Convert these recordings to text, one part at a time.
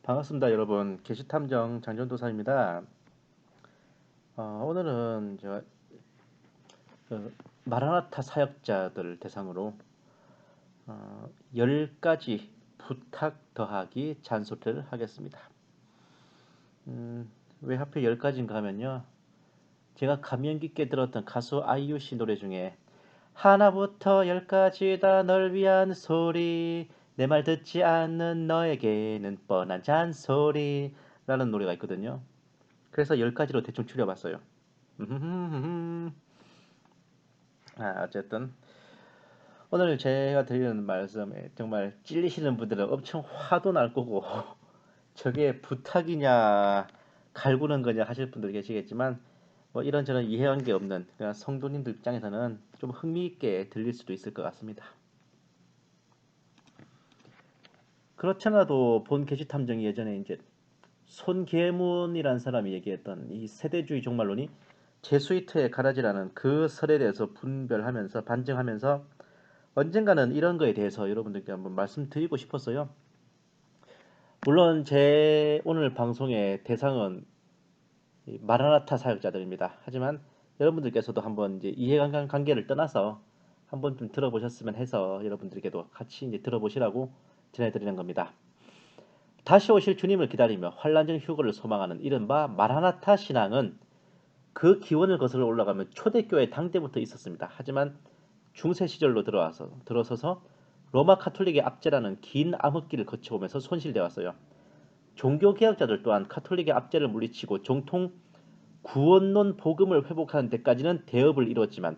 반갑습니다, 여러분. 게시탐정 장전도사입니다. 오늘은 마라나타 사역자들 대상으로 10가지 부탁 더하기 잔소리를 하겠습니다. 왜 하필 10가지인가 하면요. 제가 감명 깊게 들었던 가수 아이유 씨 노래 중에 하나부터 10까지 다 널 위한 소리, 내 말 듣지 않는 너에게는 뻔한 잔소리라는 노래가 있거든요. 그래서 10가지로 대충 추려봤어요. 어쨌든 오늘 제가 드리는 말씀에 정말 찔리시는 분들은 엄청 화도 날 거고 저게 부탁이냐 갈구는 거냐 하실 분들 계시겠지만 뭐 이런저런 이해한 게 없는 그냥 성도님들 입장에서는 좀 흥미있게 들릴 수도 있을 것 같습니다. 그렇잖아도 본 게시탐정이 예전에 이제 손계문이라는 사람이 얘기했던 이 세대주의 종말론이 제수이트의 가라지라는 그 설에 대해서 분별하면서 반증하면서 언젠가는 이런 거에 대해서 여러분들께 한번 말씀드리고 싶었어요. 물론 제 오늘 방송의 대상은 마라나타 사역자들입니다. 하지만 여러분들께서도 한번 이제 이해관계를 떠나서 한번 좀 들어보셨으면 해서 여러분들께도 같이 이제 들어보시라고 전해드리는 겁니다. 다시 오실 주님을 기다리며 환란전 휴거를 소망하는 이른바 마라나타 신앙은 그 기원을 거슬러 올라가면 초대교회 당대부터 있었습니다. 하지만 중세 시절로 들어서서 로마 카톨릭의 압제라는 긴 암흑기를 거쳐오면서 손실되어 왔어요. 종교 개혁자들 또한 카톨릭의 압제를 물리치고 정통 구원론 복음을 회복하는 데까지는 대업을 이루었지만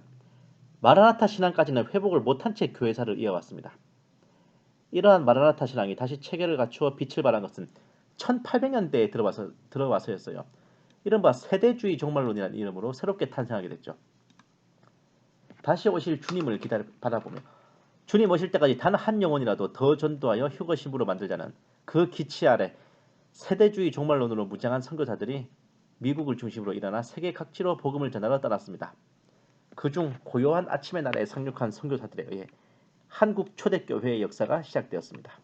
마라나타 신앙까지는 회복을 못한 채 교회사를 이어왔습니다. 이러한 마라나타 신앙이 다시 체계를 갖추어 빛을 발한 것은 1800년대에 들어와서였어요. 이른바 세대주의 종말론이라는 이름으로 새롭게 탄생하게 됐죠. 다시 오실 주님을 바라보며 주님 오실 때까지 단 한 영혼이라도 더 전도하여 휴거 신부로 만들자는 그 기치 아래 세대주의 종말론으로 무장한 선교사들이 미국을 중심으로 일어나 세계 각지로 복음을 전하러 떠났습니다. 그중 고요한 아침의 나라에 상륙한 선교사들에 의해 한국 초대교회의 역사가 시작되었습니다.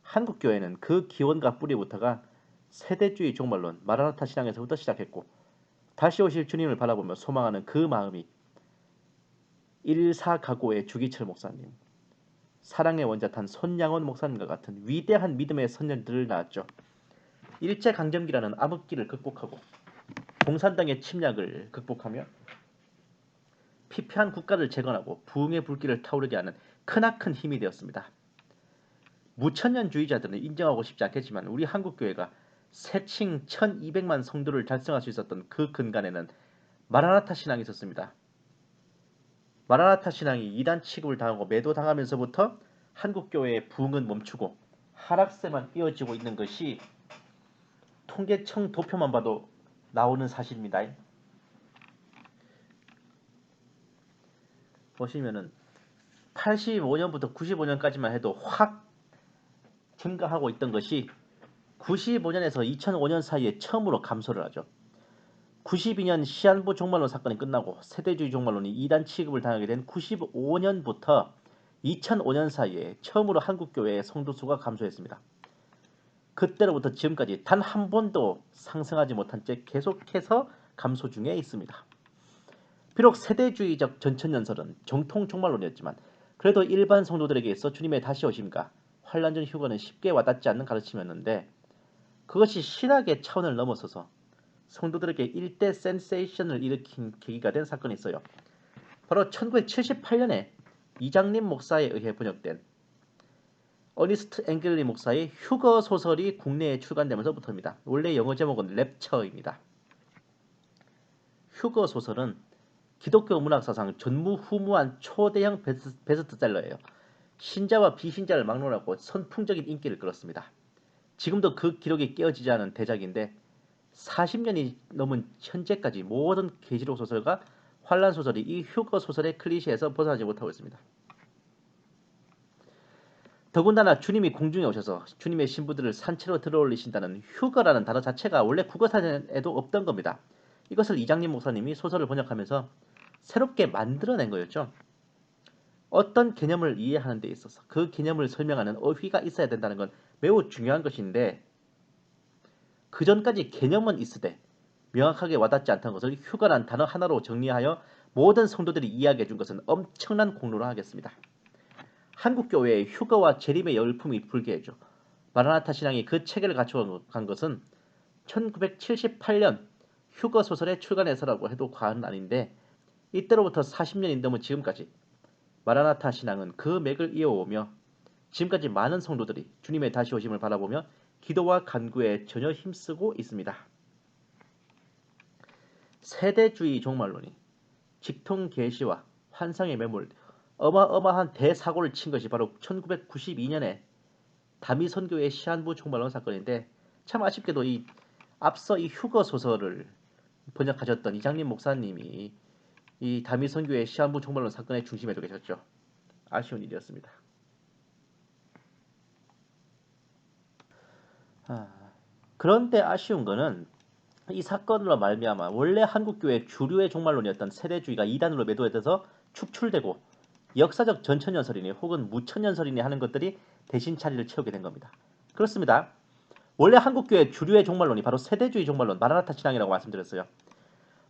한국교회는 그 기원과 뿌리부터가 세대주의 종말론 마라나타 신앙에서부터 시작했고 다시 오실 주님을 바라보며 소망하는 그 마음이 일사가고의 주기철 목사님, 사랑의 원자탄 손양원 목사님과 같은 위대한 믿음의 선녀들을 낳았죠. 일제강점기라는 암흑기를 극복하고 공산당의 침략을 극복하며 피폐한 국가를 재건하고 부흥의 불길을 타오르게 하는 크나큰 힘이 되었습니다. 무천년주의자들은 인정하고 싶지 않겠지만 우리 한국교회가 세칭 1200만 성도를 달성할 수 있었던 그 근간에는 마라나타 신앙이 있었습니다. 마라나타 신앙이 이단 취급을 당하고 매도당하면서부터 한국교회의 부흥은 멈추고 하락세만 이어지고 있는 것이 통계청 도표만 봐도 나오는 사실입니다. 보시면은 85년부터 95년까지만 해도 확 증가하고 있던 것이 95년에서 2005년 사이에 처음으로 감소를 하죠. 92년 시한부 종말론 사건이 끝나고 세대주의 종말론이 이단 취급을 당하게 된 95년부터 2005년 사이에 처음으로 한국교회의 성도수가 감소했습니다. 그때로부터 지금까지 단 한 번도 상승하지 못한 채 계속해서 감소 중에 있습니다. 비록 세대주의적 전천연설은 정통 종말론이었지만 그래도 일반 성도들에게 있어 주님의 다시 오심과 환란전 휴거는 쉽게 와닿지 않는 가르침이었는데 그것이 신학의 차원을 넘어서서 성도들에게 일대 센세이션을 일으킨 계기가 된 사건이 있어요. 바로 1978년에 이장림 목사에 의해 번역된 어니스트 앵글리 목사의 휴거 소설이 국내에 출간되면서부터입니다. 원래 영어 제목은 랩처입니다. 휴거 소설은 기독교 문학사상 전무후무한 초대형 베스트셀러예요. 신자와 비신자를 막론하고 선풍적인 인기를 끌었습니다. 지금도 그 기록이 깨어지지 않은 대작인데 40년이 넘은 현재까지 모든 계시록 소설과 환란 소설이 이 휴거 소설의 클리셰에서 벗어나지 못하고 있습니다. 더군다나 주님이 공중에 오셔서 주님의 신부들을 산채로 들어올리신다는 휴거라는 단어 자체가 원래 국어사전에도 없던 겁니다. 이것을 이장림 목사님이 소설을 번역하면서 새롭게 만들어낸 거였죠. 어떤 개념을 이해하는 데 있어서 그 개념을 설명하는 어휘가 있어야 된다는 건 매우 중요한 것인데 그 전까지 개념은 있으되 명확하게 와닿지 않던 것을 휴거란 단어 하나로 정리하여 모든 성도들이 이해하게 해준 것은 엄청난 공로라 하겠습니다. 한국교회의 휴거와 재림의 열풍이 불게했죠. 마라나타 신앙이 그 체계를 갖춰간 것은 1978년 휴거 소설의 출간해서라고 해도 과언은 아닌데, 이때로부터 40년이 넘은 지금까지 마라나타 신앙은 그 맥을 이어오며 지금까지 많은 성도들이 주님의 다시 오심을 바라보며 기도와 간구에 전혀 힘쓰고 있습니다. 세대주의 종말론이 직통 계시와 환상에 매몰 어마어마한 대사고를 친 것이 바로 1992년에 다미선교의 시한부 종말론 사건인데, 참 아쉽게도 앞서 이 휴거 소설을 번역하셨던 이장림 목사님이 이 다미선교의 시한부 종말론 사건의 중심에 서 계셨죠. 아쉬운 일이었습니다. 그런데 아쉬운 거는 이 사건으로 말미암아 원래 한국교회 주류의 종말론이었던 세대주의가 이단으로 매도돼서 축출되고 역사적 전천연설이니 혹은 무천연설이니 하는 것들이 대신 자리를 채우게 된 겁니다. 그렇습니다. 원래 한국교회 주류의 종말론이 바로 세대주의 종말론, 마라나타 신앙이라고 말씀드렸어요.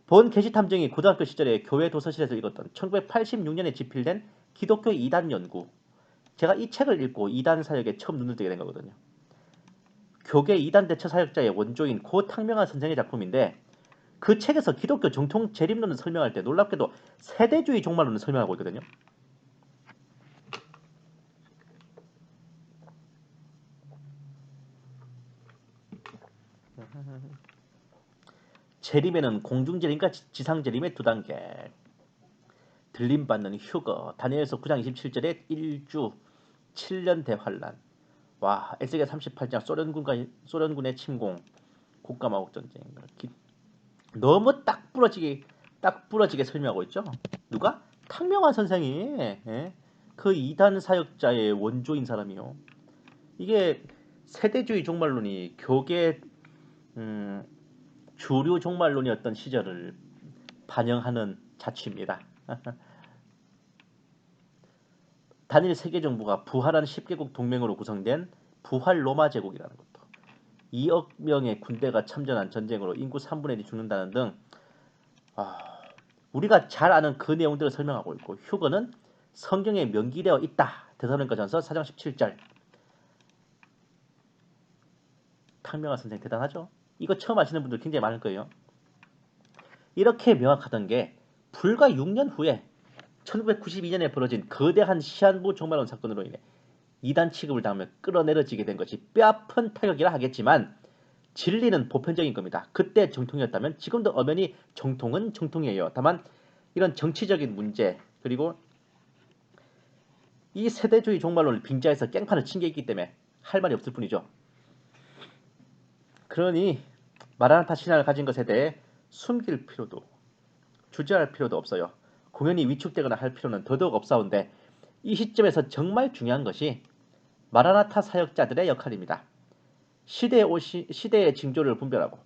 본 계시탐정이 고등학교 시절에 교회 도서실에서 읽었던 1986년에 집필된 기독교 이단 연구, 제가 이 책을 읽고 이단 사역에 처음 눈을 뜨게 된 거거든요. 교계 이단 대처 사역자의 원조인 고 탕명한 선생의 작품인데, 그 책에서 기독교 정통 재림론을 설명할 때 놀랍게도 세대주의 종말론을 설명하고 있거든요. 재림에는 공중재림과 지상재림의 두 단계, 들림받는 휴거, 다니엘서 9장 27절에 1주 7년 대환란, 와, 에스겔 38장 소련군의 침공, 국가마국 전쟁, 너무 딱 부러지게 설명하고 있죠. 누가? 탕명한 선생이, 그 이단 사역자의 원조인 사람이요. 이게 세대주의 종말론이 교계 주류 종말론이었던 시절을 반영하는 자취입니다. 단일 세계정부가 부활한 10개국 동맹으로 구성된 부활 로마 제국이라는 것도, 2억 명의 군대가 참전한 전쟁으로 인구 3분의 1이 죽는다는 등 우리가 잘 아는 그 내용들을 설명하고 있고, 휴거는 성경에 명기되어 있다. 데살로니가전서 4장 17절. 탕명한 선생 대단하죠? 이거 처음 아시는 분들 굉장히 많을 거예요. 이렇게 명확하던 게 불과 6년 후에 1992년에 벌어진 거대한 시한부 종말론 사건으로 인해 이단 취급을 당하며 끌어내려지게 된 것이 뼈아픈 타격이라 하겠지만 진리는 보편적인 겁니다. 그때 정통이었다면 지금도 엄연히 정통은 정통이에요. 다만 이런 정치적인 문제, 그리고 이 세대주의 종말론을 빙자해서 깽판을 친 게 있기 때문에 할 말이 없을 뿐이죠. 그러니 마라나타 신앙을 가진 것에 대해 숨길 필요도, 주저할 필요도 없어요. 공연히 위축되거나 할 필요는 더더욱 없사온데, 이 시점에서 정말 중요한 것이 마라나타 사역자들의 역할입니다. 시대의 징조를 분별하고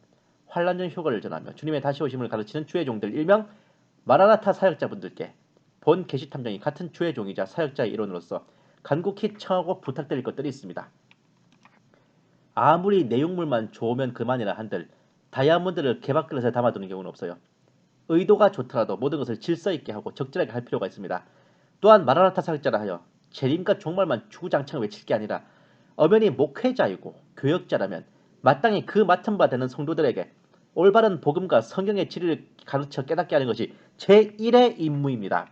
환란전 효과를 전하며 주님의 다시 오심을 가르치는 주의 종들, 일명 마라나타 사역자분들께 본 계시탐정이 같은 주의 종이자 사역자의 일원으로서 간곡히 청하고 부탁드릴 것들이 있습니다. 아무리 내용물만 좋으면 그만이라 한들 다이아몬드를 개밥그릇에 담아두는 경우는 없어요. 의도가 좋더라도 모든 것을 질서 있게 하고 적절하게 할 필요가 있습니다. 또한 마라나타 사역자라 하여 재림과 종말만 주구장창 외칠 게 아니라 엄연히 목회자이고 교역자라면 마땅히 그 맡은 바 되는 성도들에게 올바른 복음과 성경의 진리를 가르쳐 깨닫게 하는 것이 제1의 임무입니다.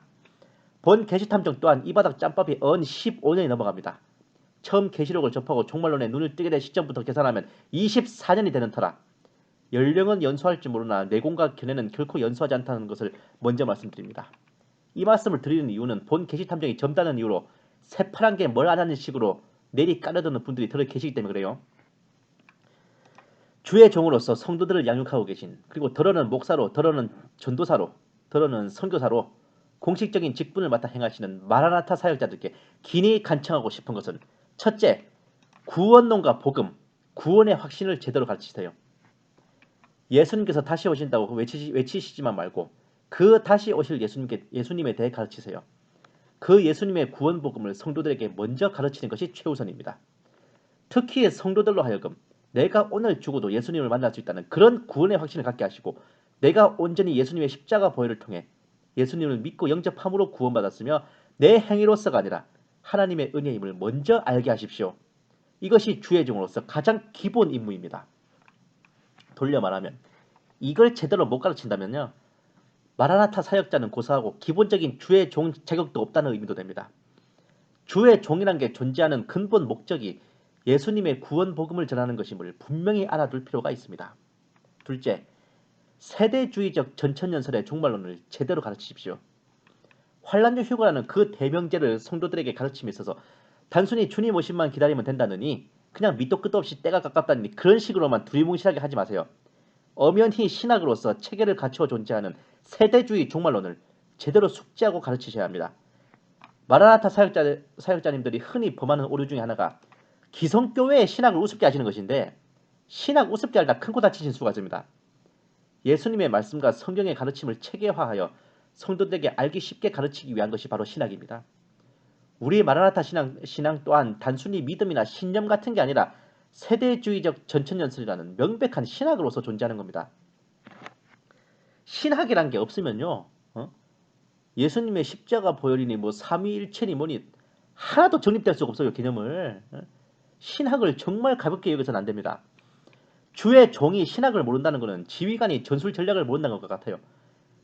본 계시탐정 또한 이 바닥 짬밥이 언 15년이 넘어갑니다. 처음 계시록을 접하고 종말론에 눈을 뜨게 된 시점부터 계산하면 24년이 되는 터라 연령은 연소할지 모르나 내공과 견해는 결코 연소하지 않다는 것을 먼저 말씀드립니다. 이 말씀을 드리는 이유는 본 계시탐정이 젊다는 이유로 새파란 게 뭘 안 하는 식으로 내리 깔아드는 분들이 들어 계시기 때문에 그래요. 주의 종으로서 성도들을 양육하고 계신, 그리고 더러는 목사로, 더러는 전도사로, 더러는 선교사로 공식적인 직분을 맡아 행하시는 마라나타 사역자들께 긴히 간청하고 싶은 것은, 첫째, 구원론과 복음, 구원의 확신을 제대로 가르치세요. 예수님께서 다시 오신다고 외치시지만 말고 그 다시 오실 예수님에 대해 가르치세요. 그 예수님의 구원 복음을 성도들에게 먼저 가르치는 것이 최우선입니다. 특히 성도들로 하여금 내가 오늘 죽어도 예수님을 만날 수 있다는 그런 구원의 확신을 갖게 하시고 내가 온전히 예수님의 십자가 보혈을 통해 예수님을 믿고 영접함으로 구원받았으며 내 행위로서가 아니라 하나님의 은혜임을 먼저 알게 하십시오. 이것이 주의 종으로서 가장 기본 임무입니다. 돌려 말하면 이걸 제대로 못 가르친다면요. 마라나타 사역자는 고사하고 기본적인 주의 종 자격도 없다는 의미도 됩니다. 주의 종이란 게 존재하는 근본 목적이 예수님의 구원 복음을 전하는 것임을 분명히 알아둘 필요가 있습니다. 둘째, 세대주의적 전천년설의 종말론을 제대로 가르치십시오. 환란주 휴거라는 그 대명제를 성도들에게 가르침에 있어서 단순히 주님 오심만 기다리면 된다느니 그냥 밑도 끝도 없이 때가 가깝다니 그런 식으로만 두리뭉실하게 하지 마세요. 엄연히 신학으로서 체계를 갖추어 존재하는 세대주의 종말론을 제대로 숙지하고 가르치셔야 합니다. 마라나타 사역자님들이 흔히 범하는 오류 중에 하나가 기성교회의 신학을 우습게 하시는 것인데 신학 우습게 하다 큰 코 다치신 수가 있습니다. 예수님의 말씀과 성경의 가르침을 체계화하여 성도들에게 알기 쉽게 가르치기 위한 것이 바로 신학입니다. 우리 마라나타 신앙 또한 단순히 믿음이나 신념 같은 게 아니라 세대주의적 전천년설이라는 명백한 신학으로서 존재하는 겁니다. 신학이란 게 없으면요, 예수님의 십자가 보혈이니 뭐 삼위일체니 뭐니 하나도 정립될 수가 없어요. 개념을. 신학을 정말 가볍게 여겨서는 안 됩니다. 주의 종이 신학을 모른다는 것은 지휘관이 전술 전략을 모른다는 것 같아요.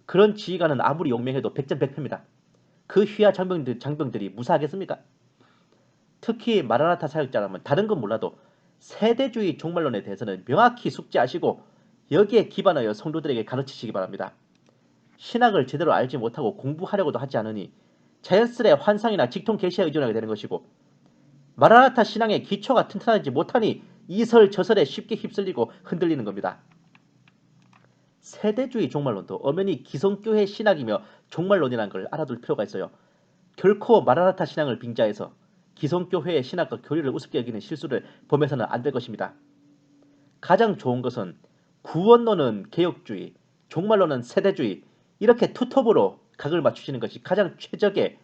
그런 지휘관은 아무리 용맹해도 백전백패입니다. 그 휘하 장병들이 무사하겠습니까? 특히 마라나타 사역자라면 다른 건 몰라도 세대주의 종말론에 대해서는 명확히 숙지하시고 여기에 기반하여 성도들에게 가르치시기 바랍니다. 신학을 제대로 알지 못하고 공부하려고도 하지 않으니 자연스레 환상이나 직통 계시에 의존하게 되는 것이고 마라나타 신앙의 기초가 튼튼하지 못하니 이설저설에 쉽게 휩쓸리고 흔들리는 겁니다. 세대주의 종말론도 엄연히 기성교회 신학이며 종말론이라는 걸 알아둘 필요가 있어요. 결코 마라나타 신앙을 빙자해서 기성교회의 신학과 교리를 우습게 여기는 실수를 범해서는 안 될 것입니다. 가장 좋은 것은 구원론은 개혁주의, 종말론은 세대주의 이렇게 투톱으로 각을 맞추시는 것이 가장 최적의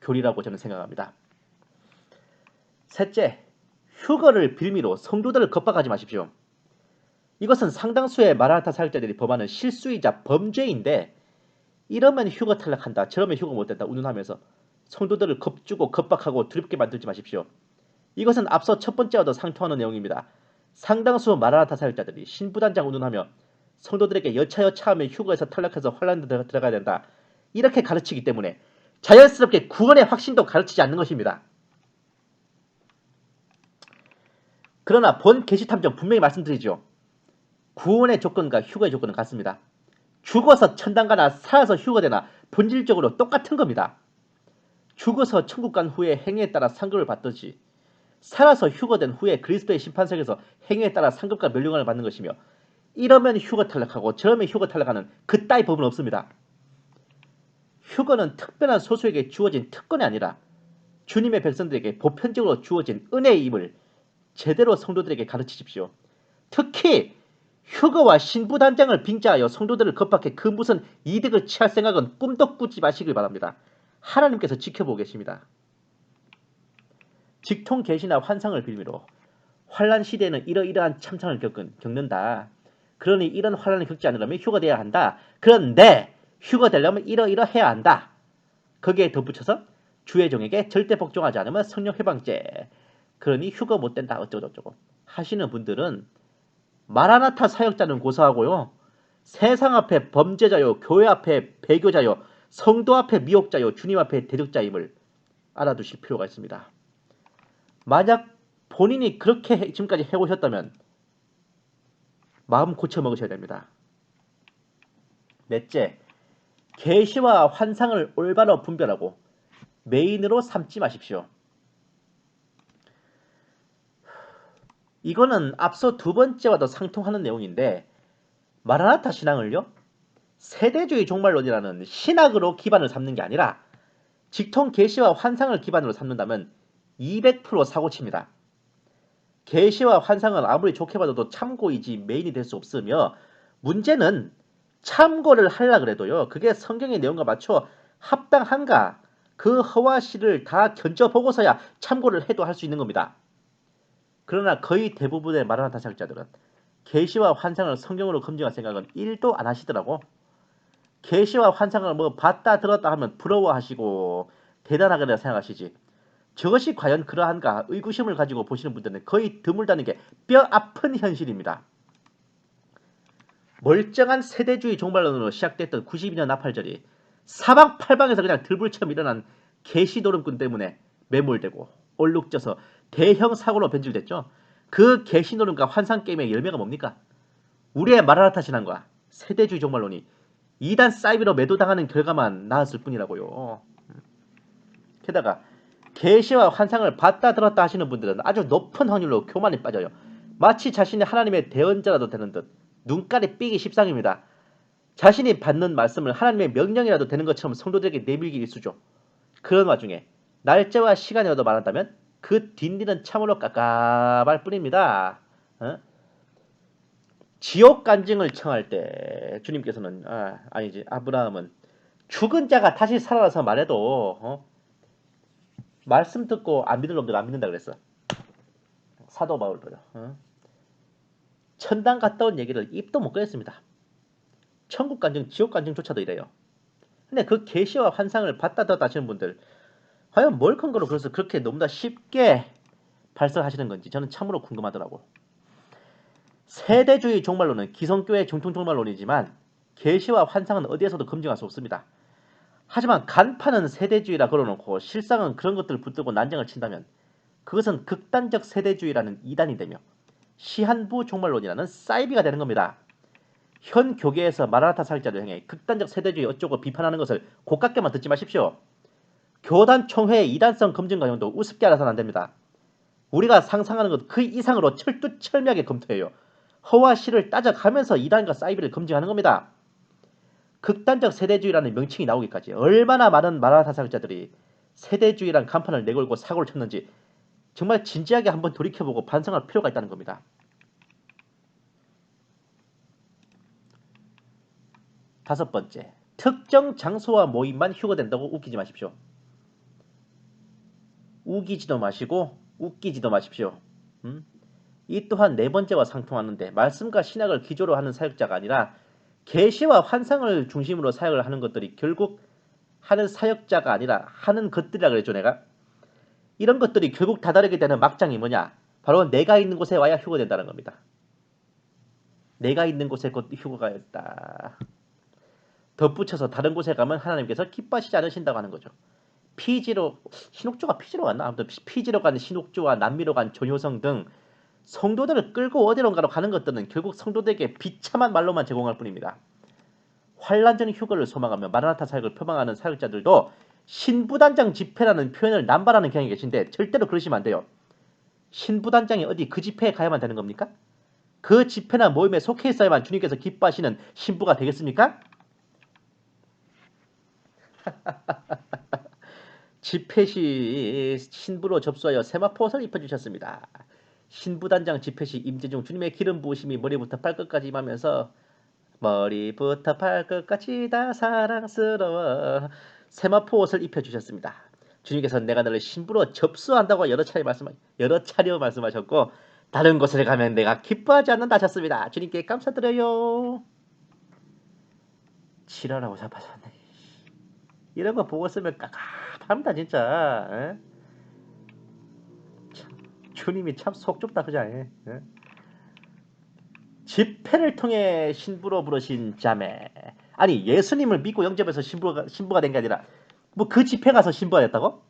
교리라고 저는 생각합니다. 셋째, 휴거를 빌미로 성도들을 겁박하지 마십시오. 이것은 상당수의 마라나타 사역자들이 범하는 실수이자 범죄인데 이러면 휴거 탈락한다, 저러면 휴거 못된다 운운하면서 성도들을 겁주고 겁박하고 두렵게 만들지 마십시오. 이것은 앞서 첫 번째와도 상통하는 내용입니다. 상당수 마라나타 사역자들이 신부단장 운운하며 성도들에게 여차하면 휴거에서 탈락해서 환란에 들어가야 된다 이렇게 가르치기 때문에 자연스럽게 구원의 확신도 가르치지 않는 것입니다. 그러나 본 계시탐정 분명히 말씀드리죠. 구원의 조건과 휴거의 조건은 같습니다. 죽어서 천당 가나 살아서 휴거되나 본질적으로 똑같은 겁니다. 죽어서 천국 간 후에 행위에 따라 상급을 받듯이 살아서 휴거된 후에 그리스도의 심판석에서 행위에 따라 상급과 멸류관을 받는 것이며 이러면 휴거 탈락하고 저러면 휴거 탈락하는 그따위 법은 없습니다. 휴거는 특별한 소수에게 주어진 특권이 아니라 주님의 백성들에게 보편적으로 주어진 은혜의 임을 제대로 성도들에게 가르치십시오. 특히 휴거와 신부단장을 빙자하여 성도들을 겁박해 그 무슨 이득을 취할 생각은 꿈도 꾸지 마시길 바랍니다. 하나님께서 지켜보고 계십니다. 직통 계시나 환상을 빌미로 환란 시대에는 이러이러한 참상을 겪는다. 그러니 이런 환란을 겪지 않으려면 휴거돼야 한다. 그런데 휴거되려면 이러이러해야 한다. 거기에 덧붙여서 주의 종에게 절대 복종하지 않으면 성령 해방죄. 그러니 휴거 못 된다 어쩌고저쩌고 하시는 분들은 마라나타 사역자는 고사하고요. 세상 앞에 범죄자요, 교회 앞에 배교자요, 성도 앞에 미혹자요, 주님 앞에 대적자임을 알아두실 필요가 있습니다. 만약 본인이 그렇게 지금까지 해오셨다면 마음 고쳐먹으셔야 됩니다. 넷째, 계시와 환상을 올바로 분별하고 메인으로 삼지 마십시오. 이거는 앞서 두 번째와도 상통하는 내용인데 마라나타 신앙을요, 세대주의 종말론이라는 신학으로 기반을 삼는 게 아니라 직통 계시와 환상을 기반으로 삼는다면 200% 사고칩니다. 계시와 환상은 아무리 좋게 봐도 참고이지 메인이 될 수 없으며 문제는 참고를 하려고 그래도요, 그게 성경의 내용과 맞춰 합당한가 그 허와시를 다 견져보고서야 참고를 해도 할 수 있는 겁니다. 그러나 거의 대부분의 마라나타 사역자들은 계시와 환상을 성경으로 검증할 생각은 1도 안 하시더라고. 계시와 환상을 뭐 봤다 들었다 하면 부러워하시고 대단하게 생각하시지. 저것이 과연 그러한가 의구심을 가지고 보시는 분들은 거의 드물다는 게 뼈아픈 현실입니다. 멀쩡한 세대주의 종말론으로 시작됐던 92년 나팔절이 사방팔방에서 그냥 들불처럼 일어난 계시노름꾼 때문에 매몰되고 얼룩져서 대형 사고로 변질됐죠. 그 계시노름과 환상게임의 열매가 뭡니까? 우리의 마라나타 신앙과 세대주의 종말론이 이단 사이비로 매도당하는 결과만 나왔을 뿐이라고요. 게다가 계시와 환상을 봤다 들었다 하시는 분들은 아주 높은 확률로 교만에 빠져요. 마치 자신이 하나님의 대언자라도 되는 듯 눈깔이 삐기 십상입니다. 자신이 받는 말씀을 하나님의 명령이라도 되는 것처럼 성도들에게 내밀기 일쑤죠. 그런 와중에 날짜와 시간이라도 말한다면 그 뒷일은 참으로 깝깝할 뿐입니다. 지옥 간증을 청할 때 주님께서는 아니지 아브라함은 죽은 자가 다시 살아나서 말해도 말씀 듣고 안 믿는 놈들 안 믿는다 그랬어. 사도 바울도요. 천당 갔다 온 얘기를 입도 못 꺼냈습니다. 천국 간증, 지옥 간증조차도 이래요. 근데 그 계시와 환상을 봤다 들었다 하시는 분들 과연 뭘 근거로 그래서 그렇게 너무나 쉽게 발설하시는 건지 저는 참으로 궁금하더라고. 세대주의 종말론은 기성교의 정통 종말론이지만 계시와 환상은 어디에서도 검증할 수 없습니다. 하지만 간판은 세대주의라 걸어놓고 실상은 그런 것들을 붙들고 난장을 친다면 그것은 극단적 세대주의라는 이단이 되며 시한부 종말론이라는 사이비가 되는 겁니다. 현 교계에서 마라나타 사역자를 향해 극단적 세대주의 어쩌고 비판하는 것을 고깝게만 듣지 마십시오. 교단 총회의 이단성 검증 과정도 우습게 알아서는 안 됩니다. 우리가 상상하는 것 그 이상으로 철두철미하게 검토해요. 허와 실을 따져가면서 이단과 사이비를 검증하는 겁니다. 극단적 세대주의라는 명칭이 나오기까지 얼마나 많은 마라나타 사역자들이 세대주의란 간판을 내걸고 사고를 쳤는지 정말 진지하게 한번 돌이켜보고 반성할 필요가 있다는 겁니다. 다섯 번째, 특정 장소와 모임만 휴거된다고 웃기지 마십시오. 우기지도 마시고 웃기지도 마십시오. 이 또한 네 번째와 상통하는데 말씀과 신학을 기조로 하는 사역자가 아니라 계시와 환상을 중심으로 사역을 하는 것들이 결국 하는 사역자가 아니라 하는 것들이라 그랬죠 내가. 이런 것들이 결국 다다르게 되는 막장이 뭐냐? 바로 내가 있는 곳에 와야 휴거된다는 겁니다. 내가 있는 곳에 곧 휴거가 있다. 덧붙여서 다른 곳에 가면 하나님께서 기뻐하시지 않으신다고 하는 거죠. 피지로 신옥주가 피지로 갔나? 아무튼 피지로 간 신옥주와 남미로 간 전효성 등 성도들을 끌고 어디론가로 가는 것들은 결국 성도들에게 비참한 말로만 제공할 뿐입니다. 환란전 휴거를 소망하며 마라나타 사역을 표방하는 사역자들도 신부단장 집회라는 표현을 남발하는 경향이 계신데 절대로 그러시면 안 돼요. 신부단장이 어디 그 집회에 가야만 되는 겁니까? 그 집회나 모임에 속해 있어야만 주님께서 기뻐하시는 신부가 되겠습니까? 집회 시 신부로 접수하여 세마포 옷을 입혀주셨습니다. 신부단장 집회 시 임재중 주님의 기름 부으심이 머리부터 발끝까지 임하면서 머리부터 발끝까지 다 사랑스러워 세마포 옷을 입혀주셨습니다. 주님께서는 내가 너를 신부로 접수한다고 여러 차례 말씀하셨고 다른 곳에 가면 내가 기뻐하지 않는다 하셨습니다. 주님께 감사드려요. 지랄하고 자빠졌네. 이런 거 보고 쓰면 깝깝합니다 진짜. 에? 참, 주님이 참 속 좁다 그자. 집회를 통해 신부로 부르신 자매. 아니 예수님을 믿고 영접해서 신부가 된 게 아니라 뭐 그 집회 가서 신부가 됐다고?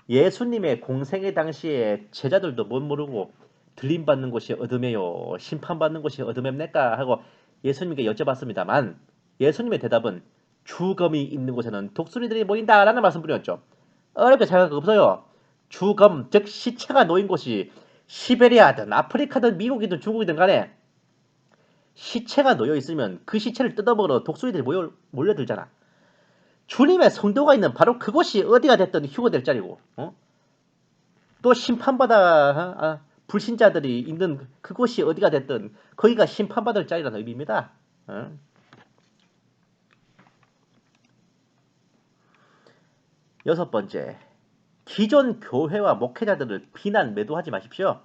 예수님의 공생의 당시에 제자들도 못 모르고 들림받는 곳이 어둠이요 심판받는 곳이 어둠입니까 하고 예수님께 여쭤봤습니다만 예수님의 대답은 주검이 있는 곳에는 독수리들이 모인다라는 말씀뿐이었죠. 어렵게 생각할 거 없어요. 주검 즉 시체가 놓인 곳이 시베리아든 아프리카든 미국이든 중국이든 간에 시체가 놓여 있으면 그 시체를 뜯어먹으러 독수리들이 몰려들잖아. 주님의 성도가 있는 바로 그곳이 어디가 됐든 휴거될 자리고 또 심판받아 불신자들이 있는 그곳이 어디가 됐든 거기가 심판받을 자리라는 의미입니다. 여섯 번째, 기존 교회와 목회자들을 비난, 매도하지 마십시오.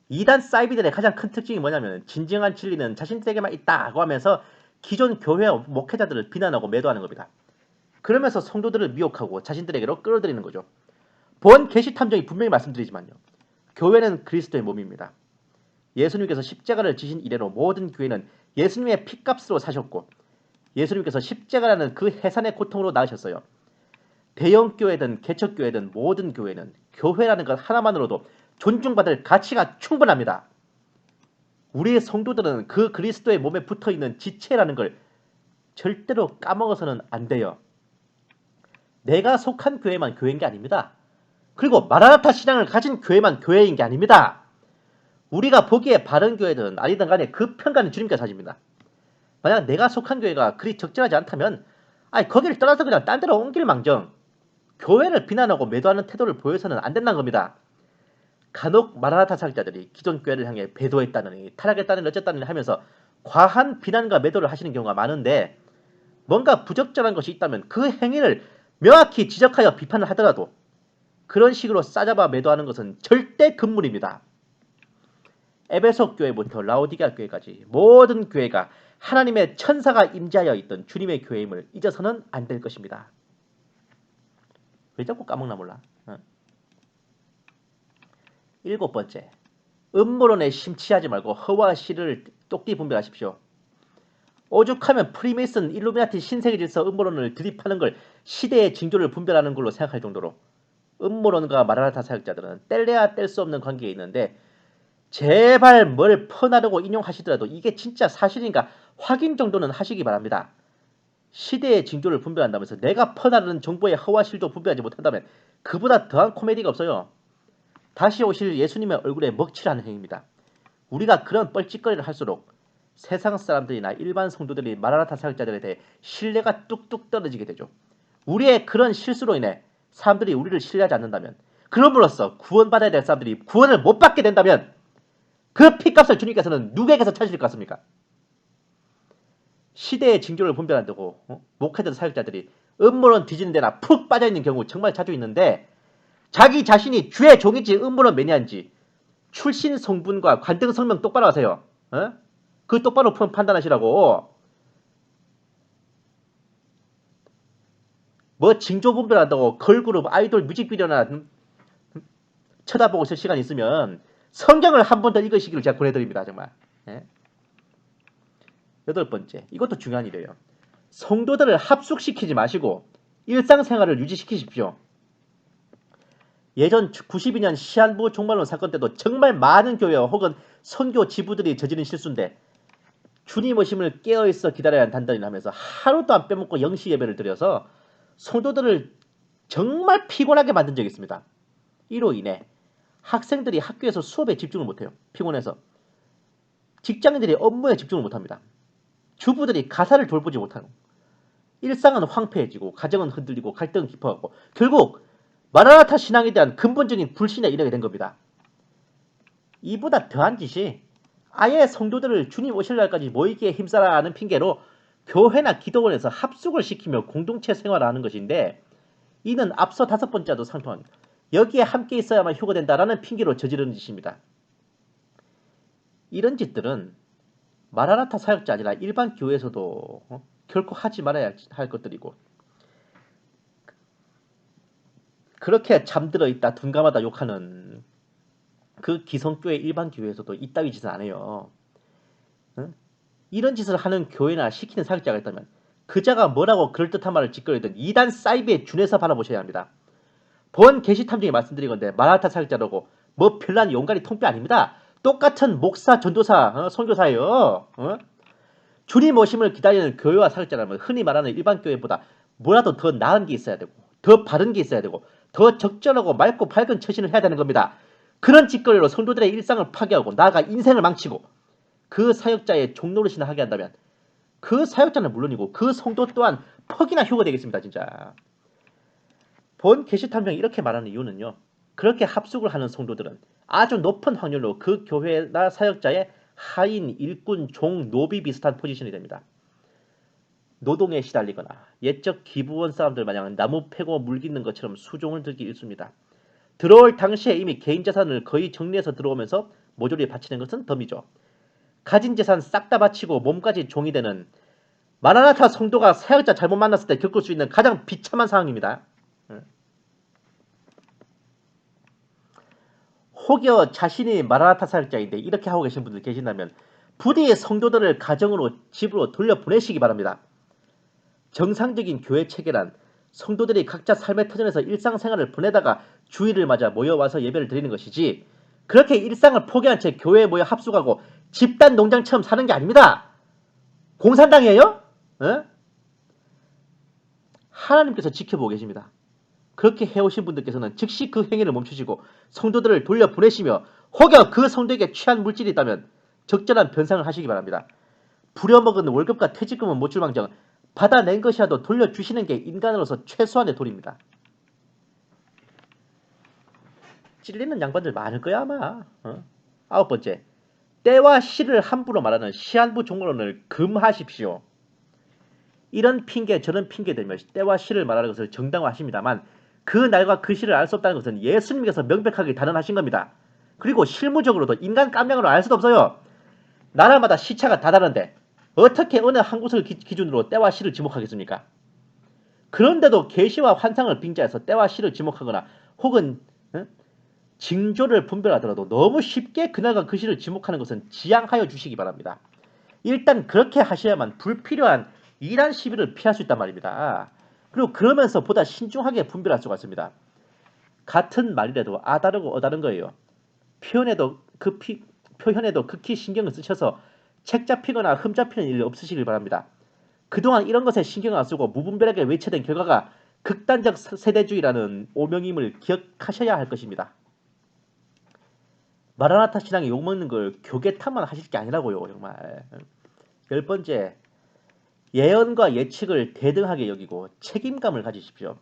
이단 사이비들의 가장 큰 특징이 뭐냐면 진정한 진리는 자신들에게만 있다고 하면서 기존 교회와 목회자들을 비난하고 매도하는 겁니다. 그러면서 성도들을 미혹하고 자신들에게로 끌어들이는 거죠. 본 계시 탐정이 분명히 말씀드리지만요. 교회는 그리스도의 몸입니다. 예수님께서 십자가를 지신 이래로 모든 교회는 예수님의 피값으로 사셨고 예수님께서 십자가라는 그 해산의 고통으로 나으셨어요. 대형교회든 개척교회든 모든 교회는 교회라는 것 하나만으로도 존중받을 가치가 충분합니다. 우리의 성도들은 그 그리스도의 몸에 붙어있는 지체라는 걸 절대로 까먹어서는 안 돼요. 내가 속한 교회만 교회인 게 아닙니다. 그리고 마라나타 신앙을 가진 교회만 교회인 게 아닙니다. 우리가 보기에 바른 교회든 아니든 간에 그 평가는 주님께서 하십니다. 만약 내가 속한 교회가 그리 적절하지 않다면 거기를 떠나서 그냥 딴 데로 옮길 망정 교회를 비난하고 매도하는 태도를 보여서는 안 된다는 겁니다. 간혹 마라나타 사역자들이 기존 교회를 향해 배도했다느니 타락했다느니 어쨌다느니 하면서 과한 비난과 매도를 하시는 경우가 많은데 뭔가 부적절한 것이 있다면 그 행위를 명확히 지적하여 비판을 하더라도 그런 식으로 싸잡아 매도하는 것은 절대 금물입니다. 에베소 교회부터 라오디게아 교회까지 모든 교회가 하나님의 천사가 임재하여 있던 주님의 교회임을 잊어서는 안 될 것입니다. 왜 자꾸 까먹나 몰라. 7번째, 음모론에 심취하지 말고 허와 실을 똑띠 분별하십시오. 오죽하면 프리메이슨, 일루미나티, 신세계 질서 음모론을 드립하는 걸 시대의 징조를 분별하는 걸로 생각할 정도로 음모론과 마라나타 사역자들은 뗄래야 뗄 수 없는 관계에 있는데 제발 뭘 퍼나르고 인용하시더라도 이게 진짜 사실인가 확인 정도는 하시기 바랍니다. 시대의 징조를 분별한다면서 내가 퍼나르는 정보의 허와 실도 분별하지 못한다면 그보다 더한 코미디가 없어요. 다시 오실 예수님의 얼굴에 먹칠하는 행위입니다. 우리가 그런 뻘짓거리를 할수록 세상 사람들이나 일반 성도들이 마라나타 사역자들에 대해 신뢰가 뚝뚝 떨어지게 되죠. 우리의 그런 실수로 인해 사람들이 우리를 신뢰하지 않는다면 그럼으로써 구원받아야 될 사람들이 구원을 못 받게 된다면 그 피값을 주님께서는 누구에게서 찾으실 것 같습니까? 시대의 징조를 분별한다고 목회자 사역자들이 음모론 뒤지는 데나 푹 빠져있는 경우 정말 자주 있는데 자기 자신이 주의 종인지 음모론 매니아인지 출신 성분과 관등 성명 똑바로 하세요. 그 똑바로 판단하시라고. 뭐 징조 분별한다고 걸그룹 아이돌 뮤직비디오나 쳐다보고 있을 시간 있으면 성경을 한 번 더 읽으시기를 제가 권해드립니다. 정말. 8번째, 이것도 중요한 일이에요. 성도들을 합숙시키지 마시고 일상생활을 유지시키십시오. 예전 92년 시한부 종말론 사건 때도 정말 많은 교회와 혹은 선교 지부들이 저지른 실수인데 주님 오심을 깨어있어 기다려야 한다니 하면서 하루도 안 빼먹고 영시 예배를 드려서 성도들을 정말 피곤하게 만든 적이 있습니다. 이로 인해 학생들이 학교에서 수업에 집중을 못해요. 피곤해서. 직장인들이 업무에 집중을 못합니다. 주부들이 가사를 돌보지 못하고 일상은 황폐해지고 가정은 흔들리고 갈등은 깊어가고 결국 마라나타 신앙에 대한 근본적인 불신에 이르게 된 겁니다. 이보다 더한 짓이 아예 성도들을 주님 오실 날까지 모이기에 힘써라 하는 핑계로 교회나 기도원에서 합숙을 시키며 공동체 생활을 하는 것인데 이는 앞서 5번째도 상통합니다. 여기에 함께 있어야만 효과된다라는 핑계로 저지르는 짓입니다. 이런 짓들은 마라나타 사역자 아니라 일반 교회에서도 결코 하지 말아야 할 것들이고 그렇게 잠들어 있다 둔감하다 욕하는 그 기성교회 일반 교회에서도 이따위 짓을 안 해요. 이런 짓을 하는 교회나 시키는 사역자가 있다면 그자가 뭐라고 그럴듯한 말을 짓거리든 이단 사이비에 준해서 바라보셔야 합니다. 본 게시 탐정이 말씀드린 건데 마라나타 사역자라고 뭐 별난 용가리 통뼈 아닙니다. 똑같은 목사, 전도사, 선교사예요. 주님 오심을 기다리는 교회와 사역자라면 흔히 말하는 일반 교회보다 뭐라도 더 나은 게 있어야 되고 더 바른 게 있어야 되고 더 적절하고 맑고 밝은 처신을 해야 되는 겁니다. 그런 짓거리로 성도들의 일상을 파괴하고 나아가 인생을 망치고 그 사역자의 종노릇이나 하게 한다면 그 사역자는 물론이고 그 성도 또한 퍽이나 휴거되겠습니다. 진짜. 본 게시탐정이 이렇게 말하는 이유는요. 그렇게 합숙을 하는 성도들은 아주 높은 확률로 그 교회나 사역자의 하인, 일꾼, 종, 노비 비슷한 포지션이 됩니다. 노동에 시달리거나 옛적 기부원 사람들 마냥 나무 패고 물깃는 것처럼 수종을 들기 일쑤입니다. 들어올 당시에 이미 개인 재산을 거의 정리해서 들어오면서 모조리 바치는 것은 덤이죠. 가진 재산 싹 다 바치고 몸까지 종이 되는 마라나타 성도가 사역자 잘못 만났을 때 겪을 수 있는 가장 비참한 상황입니다. 혹여 자신이 마라나타 사역자인데 이렇게 하고 계신 분들 계신다면 부디 성도들을 가정으로 집으로 돌려보내시기 바랍니다. 정상적인 교회 체계란 성도들이 각자 삶의 터전에서 일상생활을 보내다가 주일을 맞아 모여와서 예배를 드리는 것이지 그렇게 일상을 포기한 채 교회에 모여 합숙하고 집단 농장처럼 사는 게 아닙니다. 공산당이에요? 어? 하나님께서 지켜보고 계십니다. 그렇게 해오신 분들께서는 즉시 그 행위를 멈추시고 성도들을 돌려보내시며 혹여 그 성도에게 취한 물질이 있다면 적절한 변상을 하시기 바랍니다. 부려먹은 월급과 퇴직금은 못 줄망정 받아낸 것이라도 돌려주시는 게 인간으로서 최소한의 도리입니다. 찔리는 양반들 많을 거야 아마. 아홉 번째, 때와 시를 함부로 말하는 시한부 종론을 금하십시오. 이런 핑계 저런 핑계 대며 때와 시를 말하는 것을 정당화하십니다만 그 날과 그 시를 알 수 없다는 것은 예수님께서 명백하게 단언하신 겁니다. 그리고 실무적으로도 인간 깜냥으로 알 수도 없어요. 나라마다 시차가 다 다른데 어떻게 어느 한 곳을 기준으로 때와 시를 지목하겠습니까? 그런데도 계시와 환상을 빙자해서 때와 시를 지목하거나 혹은 징조를 분별하더라도 너무 쉽게 그날과 그 시를 지목하는 것은 지양하여 주시기 바랍니다. 일단 그렇게 하셔야만 불필요한 이단 시비를 피할 수 있단 말입니다. 그리고 그러면서 보다 신중하게 분별할 수가 있습니다. 같은 말이라도 아다르고 어다른 거예요. 표현에도 극히 신경을 쓰셔서 책 잡히거나 흠 잡히는 일 없으시길 바랍니다. 그동안 이런 것에 신경을 안 쓰고 무분별하게 외쳐댄 결과가 극단적 세대주의라는 오명임을 기억하셔야 할 것입니다. 마라나타 신앙이 욕먹는 걸 교계탄만 하실 게 아니라고요. 정말. 열 번째, 예언과 예측을 대등하게 여기고 책임감을 가지십시오.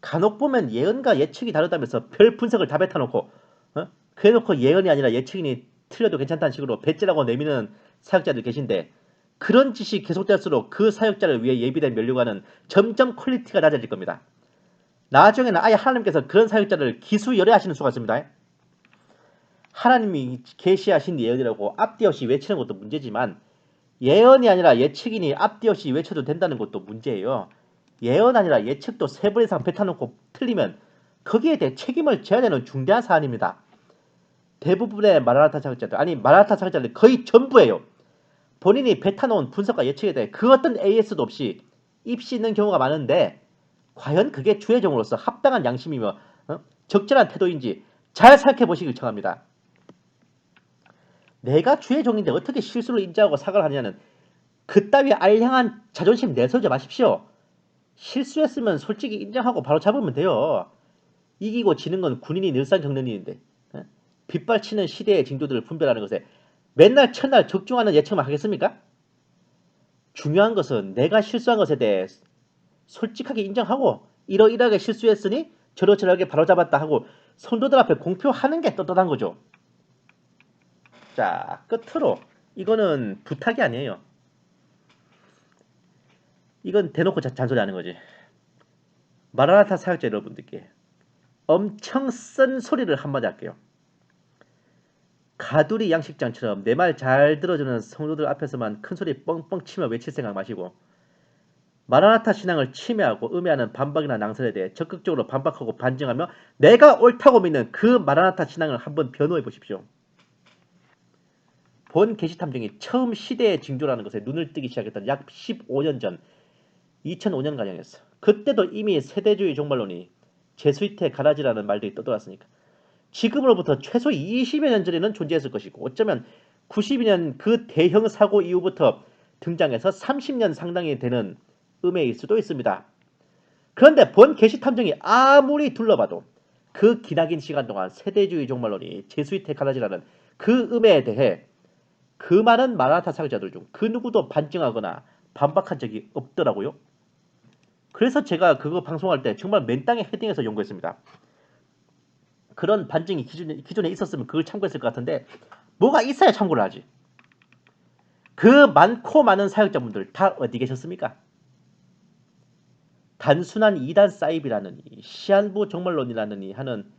간혹 보면 예언과 예측이 다르다면서 별 분석을 다 뱉어놓고 그래놓고 예언이 아니라 예측이니 틀려도 괜찮다는 식으로 배째라고 내미는 사역자들 계신데 그런 짓이 계속될수록 그 사역자를 위해 예비된 면류관은 점점 퀄리티가 낮아질 겁니다. 나중에는 아예 하나님께서 그런 사역자를 기수열애하시는 수가 있습니다. 하나님이 계시하신 예언이라고 앞뒤 없이 외치는 것도 문제지만 예언이 아니라 예측이니 앞뒤 없이 외쳐도 된다는 것도 문제예요. 예언 아니라 예측도 3번 이상 뱉어놓고 틀리면 거기에 대해 책임을 져야 되는 중대한 사안입니다. 대부분의 마라나타 사역자들, 아니 마라나타 사역자들 거의 전부예요. 본인이 뱉어놓은 분석과 예측에 대해 그 어떤 AS도 없이 입시 있는 경우가 많은데 과연 그게 주의종으로서 합당한 양심이며 적절한 태도인지 잘 생각해 보시길 청합니다. 내가 주의 종인데 어떻게 실수를 인정하고 사과를 하느냐는 그따위 알량한 자존심 내세우지 마십시오. 실수했으면 솔직히 인정하고 바로 잡으면 돼요. 이기고 지는 건 군인이 늘상 겪는 일인데 빗발치는 시대의 징조들을 분별하는 것에 맨날 첫날 적중하는 예측만 하겠습니까? 중요한 것은 내가 실수한 것에 대해 솔직하게 인정하고 이러이러하게 실수했으니 저러저러하게 바로잡았다 하고 성도들 앞에 공표하는 게 떳떳한 거죠. 자, 끝으로 이거는 부탁이 아니에요. 이건 대놓고 잔소리 하는 거지. 마라나타 사역자 여러분들께 엄청 쓴 소리를 한마디 할게요. 가두리 양식장처럼 내 말 잘 들어주는 성도들 앞에서만 큰 소리 뻥뻥 치며 외칠 생각 마시고 마라나타 신앙을 침해하고 음해하는 반박이나 낭설에 대해 적극적으로 반박하고 반증하며 내가 옳다고 믿는 그 마라나타 신앙을 한번 변호해 보십시오. 본 계시탐정이 처음 시대의 징조라는 것에 눈을 뜨기 시작했던 약 15년 전 2005년가량이었어. 그때도 이미 세대주의 종말론이 제수이트의 가라지라는 말들이 떠돌았으니까 지금으로부터 최소 20여 년 전에는 존재했을 것이고 어쩌면 92년 그 대형 사고 이후부터 등장해서 30년 상당히 되는 음해일 수도 있습니다. 그런데 본 계시탐정이 아무리 둘러봐도 그 기나긴 시간 동안 세대주의 종말론이 제수이트의 가라지라는 그 음해에 대해 그 많은 마라나타 사역자들 중 그 누구도 반증하거나 반박한 적이 없더라고요. 그래서 제가 그거 방송할 때 정말 맨땅에 헤딩해서 연구했습니다. 그런 반증이 기존에 있었으면 그걸 참고했을 것 같은데 뭐가 있어야 참고를 하지. 그 많고 많은 사역자분들 다 어디 계셨습니까? 단순한 이단 사입이라느니 시한부 종말론이라느니 하는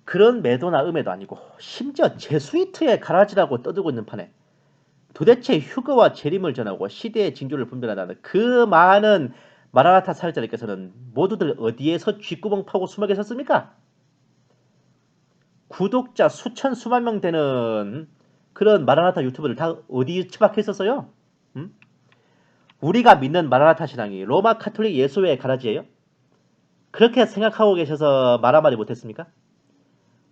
그런 매도나 음해도 아니고 심지어 제수이트의 가라지라고 떠들고 있는 판에 도대체 휴거와 재림을 전하고 시대의 징조를 분별한다는 그 많은 마라나타 사역자들께서는 모두들 어디에서 쥐구멍 파고 숨어 계셨습니까? 구독자 수천 수만 명 되는 그런 마라나타 유튜버들 다 어디 처박혀 있었어요? 음? 우리가 믿는 마라나타 신앙이 로마 카톨릭 예수회의 가라지예요? 그렇게 생각하고 계셔서 말 한마디 못했습니까?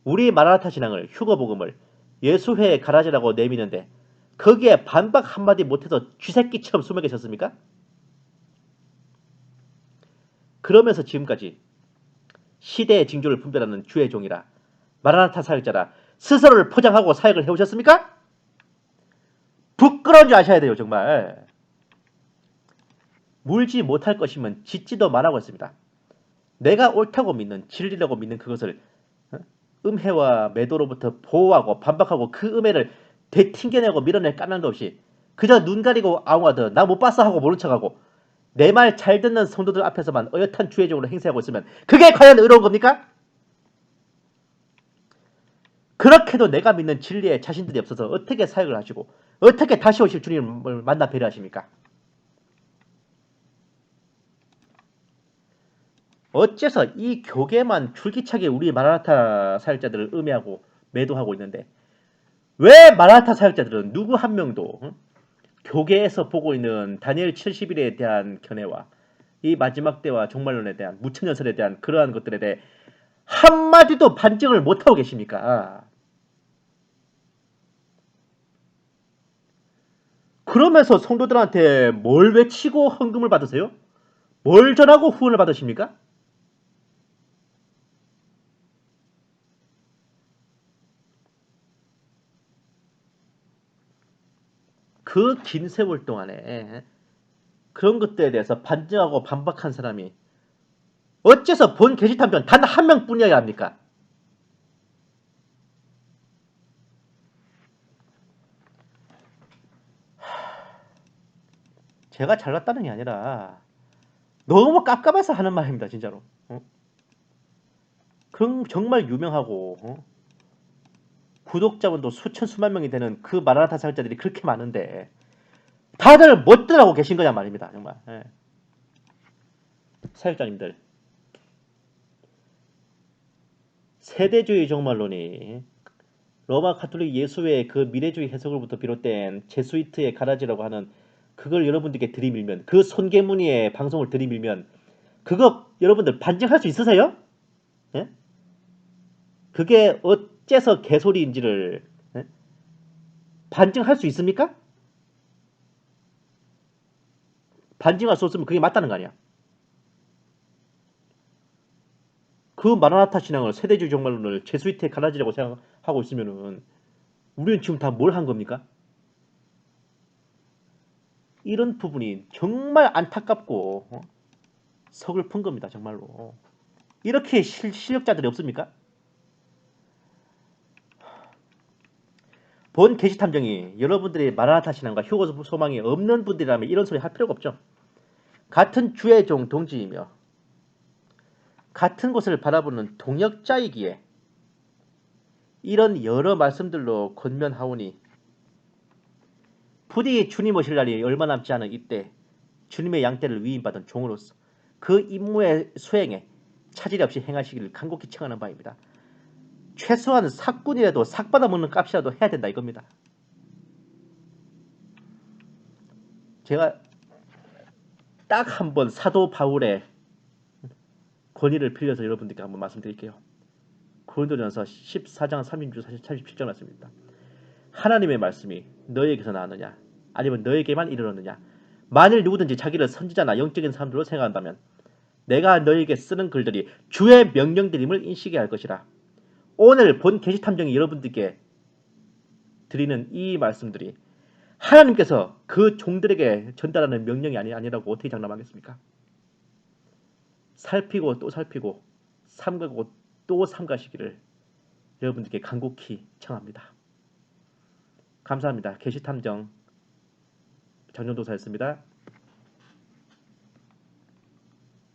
우리 마라나타 신앙을 휴거복음을 예수회의 가라지라고 내미는데 거기에 반박 한마디 못해서 쥐새끼처럼 숨어 계셨습니까? 그러면서 지금까지 시대의 징조를 분별하는 주의 종이라 마라나타 사역자라 스스로를 포장하고 사역을 해오셨습니까? 부끄러운 줄 아셔야 돼요. 정말. 물지 못할 것이면 짓지도 말하고 있습니다. 내가 옳다고 믿는 진리라고 믿는 그것을 음해와 매도로부터 보호하고 반박하고 그 음해를 되튕겨내고 밀어낼 까닭도 없이 그저 눈 가리고 아웅하듯 나 못 봤어 하고 모른 척하고 내 말 잘 듣는 성도들 앞에서만 어엿한 주의적으로 행세하고 있으면 그게 과연 의로운 겁니까? 그렇게도 내가 믿는 진리에 자신들이 없어서 어떻게 사역을 하시고 어떻게 다시 오실 주님을 만나 배려하십니까? 어째서 이 교계만 줄기차게 우리 마라나타 사역자들을 음해하고 매도하고 있는데 왜 마라나타 사역자들은 누구 한 명도 교계에서 보고 있는 다니엘 70일에 대한 견해와 이 마지막 때와 종말론에 대한 무천년설에 대한 그러한 것들에 대해 한마디도 반증을 못하고 계십니까? 그러면서 성도들한테 뭘 외치고 헌금을 받으세요? 뭘 전하고 후원을 받으십니까? 그 긴 세월 동안에 그런 것들에 대해서 반증하고 반박한 사람이 어째서 본 게시탄편 단 한 명뿐이어야 합니까? 제가 잘났다는 게 아니라 너무 깝깝해서 하는 말입니다. 진짜로. 그럼 정말 유명하고 구독자분도 수천 수만 명이 되는 그 마라나타 사역자들이 그렇게 많은데 다들 못들 하고 계신 거냐 말입니다. 정말. 예. 사역자님들 세대주의 종말론이 로마 카톨릭 예수회의 그 미래주의 해석으로부터 비롯된 제수이트의 가라지라고 하는 그걸 여러분들께 들이밀면 그 손괴무늬의 방송을 들이밀면 그거 여러분들 반증할 수 있으세요? 예? 그게 어째서 개소리인지를 예? 반증할 수 있습니까? 반증할 수 없으면 그게 맞다는 거 아니야. 그 마라나타 신앙을 세대주의 종말론을 제수이트의 가라지라고 생각하고 있으면은 우리는 지금 다 뭘 한 겁니까? 이런 부분이 정말 안타깝고 서글픈 겁니다. 정말로. 이렇게 실력자들이 없습니까? 본 게시탐정이 여러분들이 마라나타 신앙과 휴거 소망이 없는 분들이라면 이런 소리 할 필요가 없죠. 같은 주의 종 동지이며 같은 곳을 바라보는 동역자이기에 이런 여러 말씀들로 권면하오니 부디 주님 오실 날이 얼마 남지 않은 이때 주님의 양떼를 위임받은 종으로서 그 임무의 수행에 차질 없이 행하시기를 간곡히 청하는 바입니다. 최소한 삭군이라도 삭 받아먹는 값이라도 해야 된다 이겁니다. 제가 딱 한 번 사도 바울의 권위를 빌려서 여러분들께 한번 말씀드릴게요. 고린도전서 14장 36, 37절 말씀입니다. 하나님의 말씀이 너에게서 나왔느냐 아니면 너에게만 이르렀느냐 만일 누구든지 자기를 선지자나 영적인 사람들로 생각한다면 내가 너에게 쓰는 글들이 주의 명령들임을 인식해야 할 것이라. 오늘 본 게시탐정이 여러분들께 드리는 이 말씀들이 하나님께서 그 종들에게 전달하는 명령이 아니라고 어떻게 장담하겠습니까? 살피고 또 살피고 삼가고 또 삼가시기를 여러분들께 간곡히 청합니다. 감사합니다. 게시탐정 장정도사였습니다.